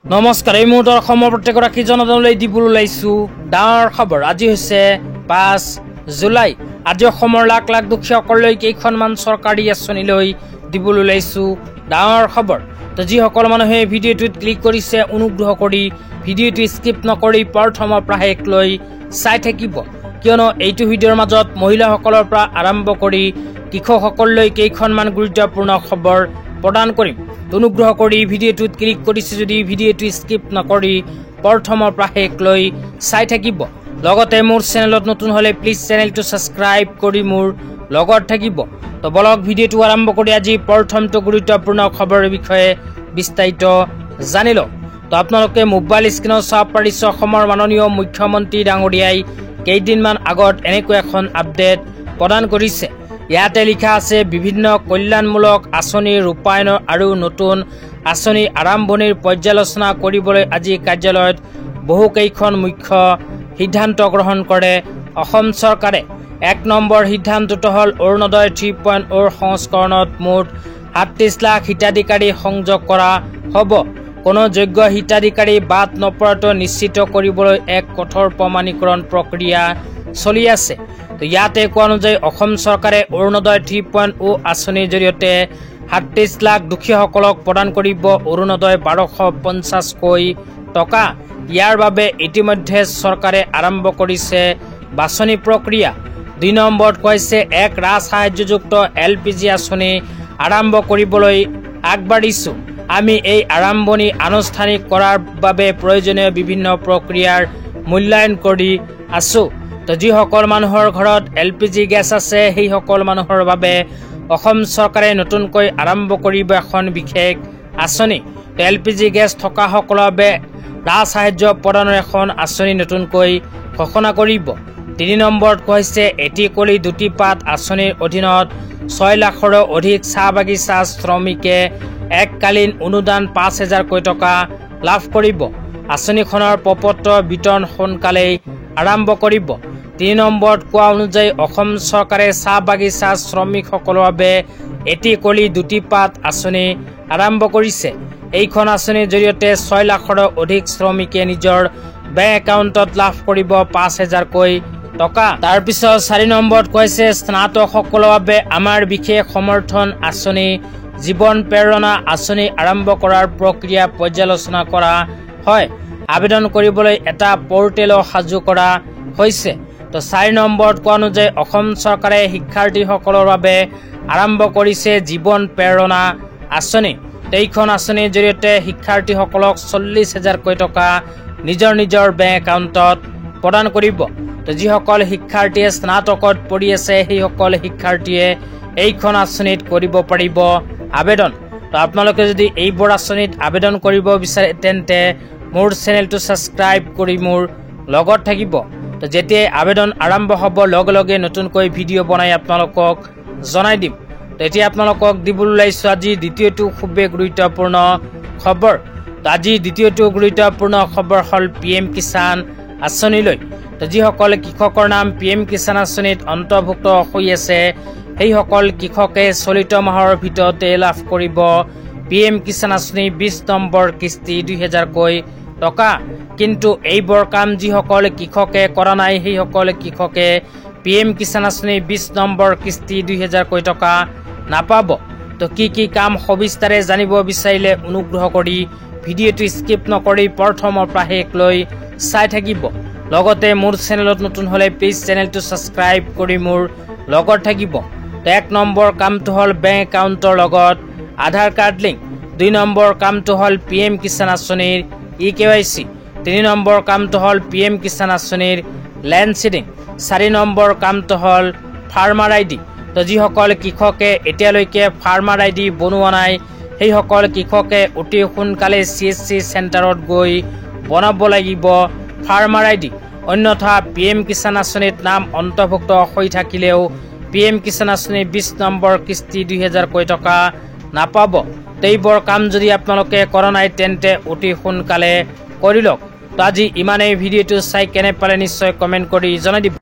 নমস্কাৰ, এই মুহূৰ্তৰ অসমৰ প্ৰত্যেকগৰাকী জনতালৈ দিবলৈ ওলাইছোঁ ডাঙৰ খবৰ। আজি হৈছে 5 জুলাই। আজি অসমৰ লাখ লাখ দুখীয়াসকললৈ কেইখনমান চৰকাৰী আঁচনিলৈ দিবলৈ ওলাইছোঁ ডাঙৰ খবৰ। তো যিসকল মানুহে ভিডিঅ'টোত ক্লিক কৰিছে, অনুগ্ৰহ কৰি ভিডিঅ'টো স্কিপ নকৰি প্ৰথমৰ পৰা শেষলৈ চাই থাকিব, কিয়নো এইটো ভিডিঅ'ৰ মাজত মহিলাসকলৰ পৰা আৰম্ভ কৰি কৃষকসকললৈ কেইখনমান গুৰুত্বপূৰ্ণ খবৰ প্ৰদান কৰিম। অনুগ্ৰহ কৰি ভিডিঅ'টোত ক্লিক কৰিছে যদি ভিডিঅ'টো স্কিপ নকৰি প্ৰথমৰ পৰা শেষলৈ চাই থাকিব। লগতে মোৰ চেনেলত নতুন হ'লে প্লিজ চেনেলটো ছাবস্ক্ৰাইব কৰি মোৰ লগত থাকিব। তো বলক ভিডিঅ'টো আৰম্ভ কৰি আজি প্ৰথমটো গুৰুত্বপূৰ্ণ খবৰৰ বিষয়ে বিস্তাৰিত জানি লওঁ। তো আপোনালোকে মোবাইল স্ক্ৰীনত চাব পাৰিছে, অসমৰ মাননীয় মুখ্যমন্ত্ৰী ডাঙৰীয়াই কেইদিনমান আগত এনেকৈ এখন আপডেট প্ৰদান কৰিছে। ইয়াতে লিখা আছে, বিভিন্ন কল্যাণমূলক আঁচনি ৰূপায়ণ আৰু নতুন আঁচনি আৰম্ভণিৰ পৰ্যালোচনা কৰিবলৈ আজি কাৰ্যালয়ত বহুকেইখন মুখ্য সিদ্ধান্ত গ্ৰহণ কৰে অসম চৰকাৰে। 1 নম্বৰ সিদ্ধান্তটো হ'ল অৰুণোদয় 3.0 সংস্কৰণত মুঠ 37 লাখ হিতাধিকাৰী সংযোগ কৰা হ'ব। কোনো যোগ্য হিতাধিকাৰী বাদ নপৰাটো নিশ্চিত কৰিবলৈ এক কঠোৰ প্ৰমাণীকৰণ প্ৰক্ৰিয়া চলি আছে। তো ইয়াতে কোৱা অনুযায়ী অসম চৰকাৰে অৰুণোদয় 3.0 আঁচনিৰ জৰিয়তে 37 লাখ দুখীয়াসকলক প্ৰদান কৰিব অৰুণোদয় 1250কৈ টকা। ইয়াৰ বাবে ইতিমধ্যে চৰকাৰে আৰম্ভ কৰিছে বাছনি প্ৰক্ৰিয়া। 2 নম্বৰত কৈছে, এক ৰাজসাহায্যযুক্ত LPG আঁচনি আৰম্ভ কৰিবলৈ আগবাঢ়িছোঁ। আমি এই আৰম্ভণি আনুষ্ঠানিক কৰাৰ বাবে প্ৰয়োজনীয় বিভিন্ন প্ৰক্ৰিয়াৰ মূল্যায়ন কৰি আছোঁ। তো যিসকল মানুহৰ ঘৰত LPG গেছ আছে, সেইসকল মানুহৰ বাবে অসম চৰকাৰে নতুনকৈ আৰম্ভ কৰিব এখন বিশেষ আঁচনি। তো LPG গেছ থকাসকলৰ বাবে ৰাজসাহায্য প্ৰদানৰ এখন আঁচনি নতুনকৈ ঘোষণা কৰিব। 3 নম্বৰত কৈছে, এটি কলি দুটি পাত আঁচনিৰ অধীনত 6 লাখৰো অধিক চাহ বাগিচা শ্ৰমিকে এককালীন অনুদান 5,000কৈ টকা লাভ কৰিব। আঁচনিখনৰ প্ৰপত্ৰ বিতৰণ সোনকালেই আৰম্ভ কৰিব। 3 নম্বৰত কোৱা অনুযায়ী অসম চৰকাৰে চাহ বাগিচা শ্ৰমিকসকলৰ বাবে এটি কলি দুটি পাত আঁচনি আৰম্ভ কৰিছে। এইখন আঁচনিৰ জৰিয়তে 6 লাখৰো অধিক শ্ৰমিকে নিজৰ বেংক একাউণ্টত লাভ কৰিব 5,000কৈ টকা। তাৰপিছত 4 নম্বৰত কৈছে, স্নাতকসকলৰ বাবে আমাৰ বিশেষ সমৰ্থন আঁচনি জীৱন প্ৰেৰণা আঁচনি আৰম্ভ কৰাৰ প্ৰক্ৰিয়া পৰ্যালোচনা কৰা হয়। আবেদন কৰিবলৈ এটা পৰ্টেলো সাজু কৰা হৈছে। তো 4 নম্বৰত কোৱা অনুযায়ী অসম চৰকাৰে শিক্ষাৰ্থীসকলৰ বাবে আৰম্ভ কৰিছে জীৱন প্ৰেৰণা আঁচনি। এইখন আঁচনিৰ জৰিয়তে শিক্ষাৰ্থীসকলক 40,000কৈ টকা নিজৰ নিজৰ বেংক একাউণ্টত প্ৰদান কৰিব। তো যিসকল শিক্ষাৰ্থীয়ে স্নাতকত পঢ়ি আছে, সেইসকল শিক্ষাৰ্থীয়ে এইখন আঁচনিত কৰিব পাৰিব আবেদন। তো আপোনালোকে যদি এইবোৰ আঁচনিত আবেদন কৰিব বিচাৰে, তেন্তে মোৰ চেনেলটো ছাবস্ক্ৰাইব কৰি মোৰ লগত থাকিব। তো যেতিয়াই আবেদন আৰম্ভ হ'ব, লগে লগে নতুনকৈ ভিডিঅ' বনাই আপোনালোকক জনাই দিম। তো এতিয়া আপোনালোকক দিবলৈ ওলাইছোঁ আজি দ্বিতীয়টো খুবেই গুৰুত্বপূৰ্ণ খবৰ। তো আজি দ্বিতীয়টো গুৰুত্বপূৰ্ণ খবৰ হ'ল PM কিষাণ আঁচনিলৈ। তো যিসকল কৃষকৰ নাম PM কিষাণ আঁচনিত অন্তৰ্ভুক্ত হৈ আছে, সেইসকল কৃষকে চলিত মাহৰ ভিতৰতে লাভ কৰিব PM কিষাণ আঁচনি 20 নম্বৰ কিস্তি 2,000কৈ টকা। কিন্তু এইবোৰ কাম যিসকল কৃষকে কৰা নাই, সেইসকল কৃষকে PM কিষাণ আঁচনি 20 নম্বৰ কিস্তি 2,000কৈ টকা নাপাব। তো কি কাম সবিস্তাৰে জানিব বিচাৰিলে অনুগ্ৰহ কৰি ভিডিঅ'টো স্কিপ নকৰি প্ৰথমৰ পৰা শেষলৈ চাই থাকিব। লগতে মোৰ চেনেলত নতুন হ'লে প্লিজ চেনেলটো ছাবস্ক্ৰাইব কৰি মোৰ লগত থাকিব। তো 1 নম্বৰ কামটো হ'ল বেংক একাউণ্টৰ লগত আধাৰ কাৰ্ড লিংক। 2 নম্বৰ কামটো হ'ল PM কিষাণ আঁচনিৰ EKYC। 3 নম্বৰ কামটো হ'ল PM কিষাণ আঁচনিৰ লেণ্ড চিডিং। 4 নম্বৰ কামটো হ'ল ফাৰ্মাৰ ID। তো যিসকল কৃষকে এতিয়ালৈকে ফাৰ্মাৰ ID বনোৱা নাই, সেইসকল কৃষকে অতি সোনকালে CSC চেণ্টাৰত গৈ বনাব লাগিব ফাৰ্মাৰ ID। অন্যথা PM কিষাণ আঁচনিত নাম অন্তৰ্ভুক্ত হৈ থাকিলেও PM কিষাণ আঁচনি 20 নম্বৰ কিস্তি 2,000কৈ টকা নাপাব। এইবোৰ কাম যদি আপোনালোকে কৰা নাই, তেন্তে অতি সোনকালে কৰি লওক। তো আজি ইমানেই। ভিডিঅ'টো চাই কেনে পালে নিশ্চয় কমেণ্ট কৰি জনাই দিব।